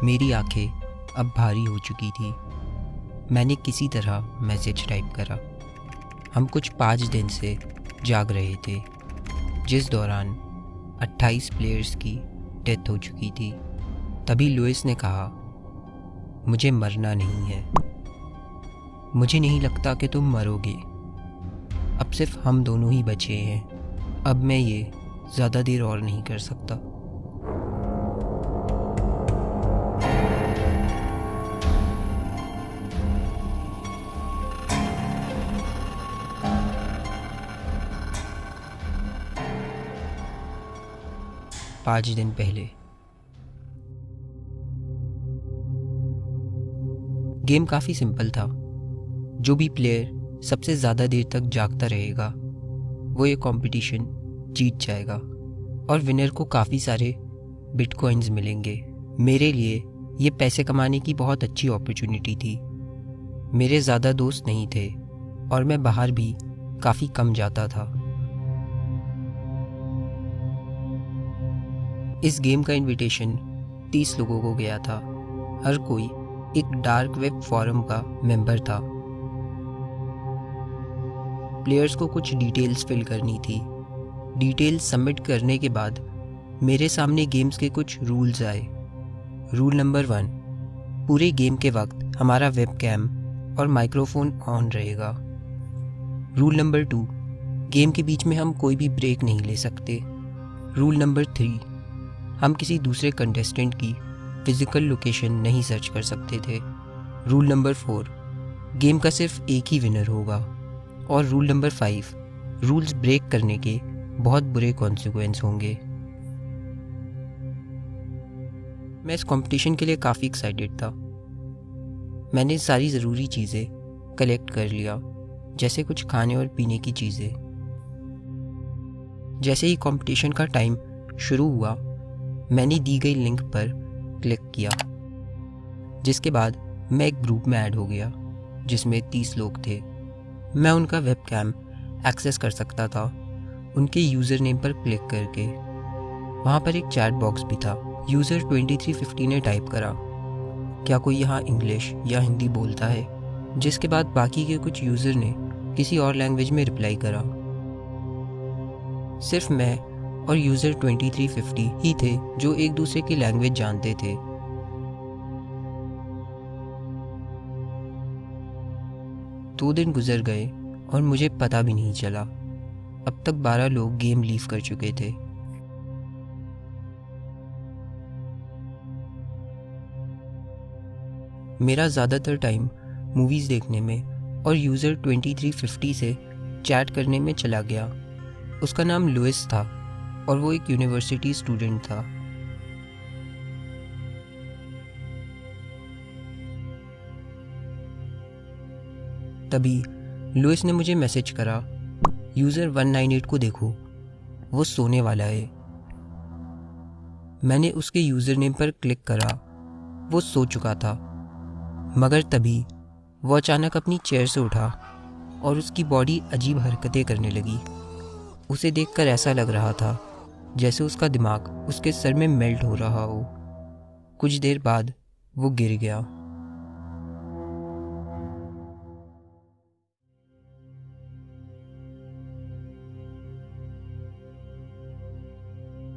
मेरी आंखें अब भारी हो चुकी थी। मैंने किसी तरह मैसेज टाइप करा। हम कुछ 5 दिन से जाग रहे थे, जिस दौरान 28 प्लेयर्स की डेथ हो चुकी थी। तभी लुइस ने कहा, मुझे मरना नहीं है। मुझे नहीं लगता कि तुम मरोगे। अब सिर्फ हम दोनों ही बचे हैं। अब मैं ये ज़्यादा देर और नहीं कर सकता। पाँच दिन पहले गेम काफ़ी सिंपल था। जो भी प्लेयर सबसे ज़्यादा देर तक जागता रहेगा वो ये कंपटीशन जीत जाएगा और विनर को काफ़ी सारे बिटकॉइंस मिलेंगे। मेरे लिए ये पैसे कमाने की बहुत अच्छी अपॉर्चुनिटी थी। मेरे ज़्यादा दोस्त नहीं थे और मैं बाहर भी काफ़ी कम जाता था। इस गेम का इनविटेशन 30 लोगों को गया था। हर कोई एक डार्क वेब फोरम का मेंबर था। प्लेयर्स को कुछ डिटेल्स फिल करनी थी। डिटेल्स सबमिट करने के बाद मेरे सामने गेम्स के कुछ रूल्स आए। रूल नंबर 1, पूरे गेम के वक्त हमारा वेबकैम और माइक्रोफोन ऑन रहेगा। रूल नंबर 2, गेम के बीच में हम कोई भी ब्रेक नहीं ले सकते। रूल नंबर 3, हम किसी दूसरे कंटेस्टेंट की फिजिकल लोकेशन नहीं सर्च कर सकते थे। रूल नंबर 4, गेम का सिर्फ एक ही विनर होगा। और रूल नंबर 5, रूल्स ब्रेक करने के बहुत बुरे कॉन्सिक्वेंस होंगे। मैं इस कंपटीशन के लिए काफ़ी एक्साइटेड था। मैंने सारी ज़रूरी चीज़ें कलेक्ट कर लिया, जैसे कुछ खाने और पीने की चीज़ें। जैसे ही कंपटीशन का टाइम शुरू हुआ, मैंने दी गई लिंक पर क्लिक किया, जिसके बाद मैं एक ग्रुप में ऐड हो गया जिसमें 30 लोग थे। मैं उनका वेबकैम एक्सेस कर सकता था उनके यूज़र नेम पर क्लिक करके। वहाँ पर एक चैट बॉक्स भी था। यूज़र 2350 ने टाइप करा, क्या कोई यहाँ इंग्लिश या हिंदी बोलता है? जिसके बाद बाकी के कुछ यूज़र ने किसी और लैंग्वेज में रिप्लाई करा। सिर्फ मैं और यूज़र 2350 ही थे जो एक दूसरे की लैंग्वेज जानते थे। दो दिन गुजर गए और मुझे पता भी नहीं चला। अब तक 12 लोग गेम लीव कर चुके थे। मेरा ज़्यादातर टाइम मूवीज़ देखने में और यूज़र 2350 से चैट करने में चला गया। उसका नाम लुइस था और वो एक यूनिवर्सिटी स्टूडेंट था। तभी लुइस ने मुझे मैसेज करा, यूज़र 198 को देखो, वो सोने वाला है। मैंने उसके यूज़र नेम पर क्लिक करा। वो सो चुका था, मगर तभी वो अचानक अपनी चेयर से उठा और उसकी बॉडी अजीब हरकतें करने लगी। उसे देखकर ऐसा लग रहा था जैसे उसका दिमाग उसके सर में मेल्ट हो रहा हो। कुछ देर बाद वो गिर गया।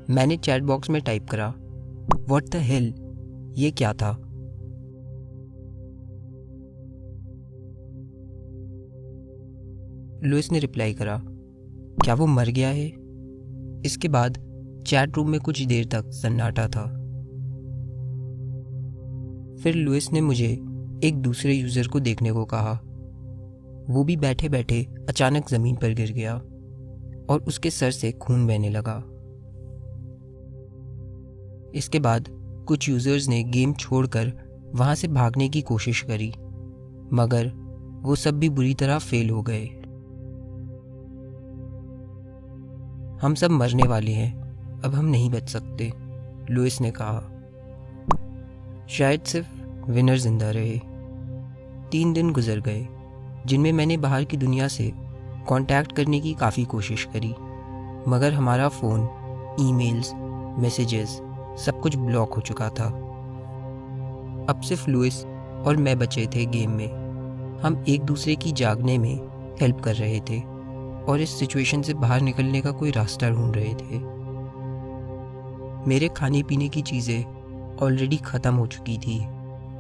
मैंने चैट बॉक्स में टाइप करा, व्हाट द हेल, ये क्या था? लुइस ने रिप्लाई करा, क्या वो मर गया है? इसके बाद चैट रूम में कुछ देर तक सन्नाटा था। फिर लुइस ने मुझे एक दूसरे यूज़र को देखने को कहा। वो भी बैठे बैठे अचानक ज़मीन पर गिर गया और उसके सर से खून बहने लगा। इसके बाद कुछ यूज़र्स ने गेम छोड़कर वहाँ से भागने की कोशिश करी, मगर वो सब भी बुरी तरह फेल हो गए। हम सब मरने वाले हैं, अब हम नहीं बच सकते, लुइस ने कहा। शायद सिर्फ विनर जिंदा रहे। 3 दिन गुजर गए जिनमें मैंने बाहर की दुनिया से कांटेक्ट करने की काफ़ी कोशिश करी, मगर हमारा फ़ोन, ईमेल्स, मैसेजेस सब कुछ ब्लॉक हो चुका था। अब सिर्फ लुइस और मैं बचे थे गेम में। हम एक दूसरे की जागने में हेल्प कर रहे थे और इस सिचुएशन से बाहर निकलने का कोई रास्ता ढूंढ रहे थे। मेरे खाने पीने की चीज़ें ऑलरेडी ख़त्म हो चुकी थी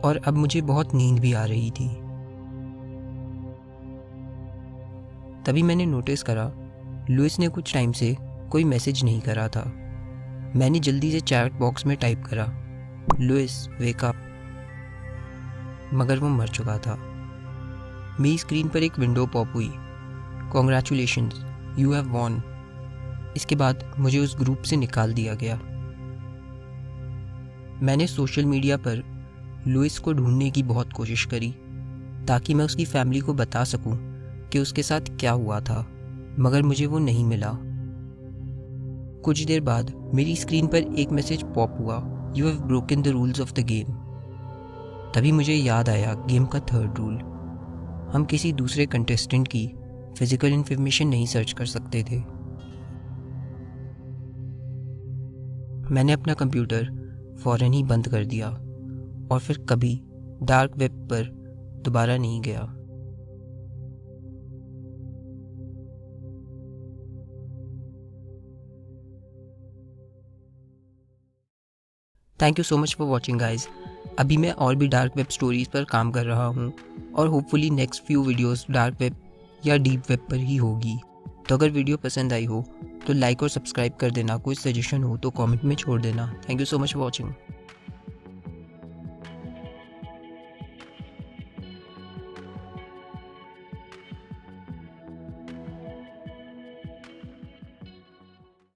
और अब मुझे बहुत नींद भी आ रही थी। तभी मैंने नोटिस करा लुइस ने कुछ टाइम से कोई मैसेज नहीं करा था। मैंने जल्दी से चैट बॉक्स में टाइप करा, लुइस वेक अप, मगर वो मर चुका था। मेरी स्क्रीन पर एक विंडो पॉप हुई, कॉन्ग्रेचुलेशंस यू हैव वॉन। इसके बाद मुझे उस ग्रुप से निकाल दिया गया। मैंने सोशल मीडिया पर लुइस को ढूंढने की बहुत कोशिश करी ताकि मैं उसकी फैमिली को बता सकूं कि उसके साथ क्या हुआ था, मगर मुझे वो नहीं मिला। कुछ देर बाद मेरी स्क्रीन पर एक मैसेज पॉप हुआ, you have broken the rules of the game. तभी मुझे याद आया गेम का थर्ड रूल, हम किसी दूसरे कंटेस्टेंट की फिजिकल इन्फॉर्मेशन नहीं सर्च कर सकते थे। मैंने अपना कंप्यूटर फौरन ही बंद कर दिया और फिर कभी डार्क वेब पर दोबारा नहीं गया। Thank you so much for watching guys. अभी मैं और भी डार्क वेब स्टोरीज पर काम कर रहा हूँ और hopefully next few videos dark web या डीप वेब पर ही होगी। तो अगर वीडियो पसंद आई हो तो लाइक और सब्सक्राइब कर देना। कोई सजेशन हो तो कमेंट में छोड़ देना। Thank you so much for watching.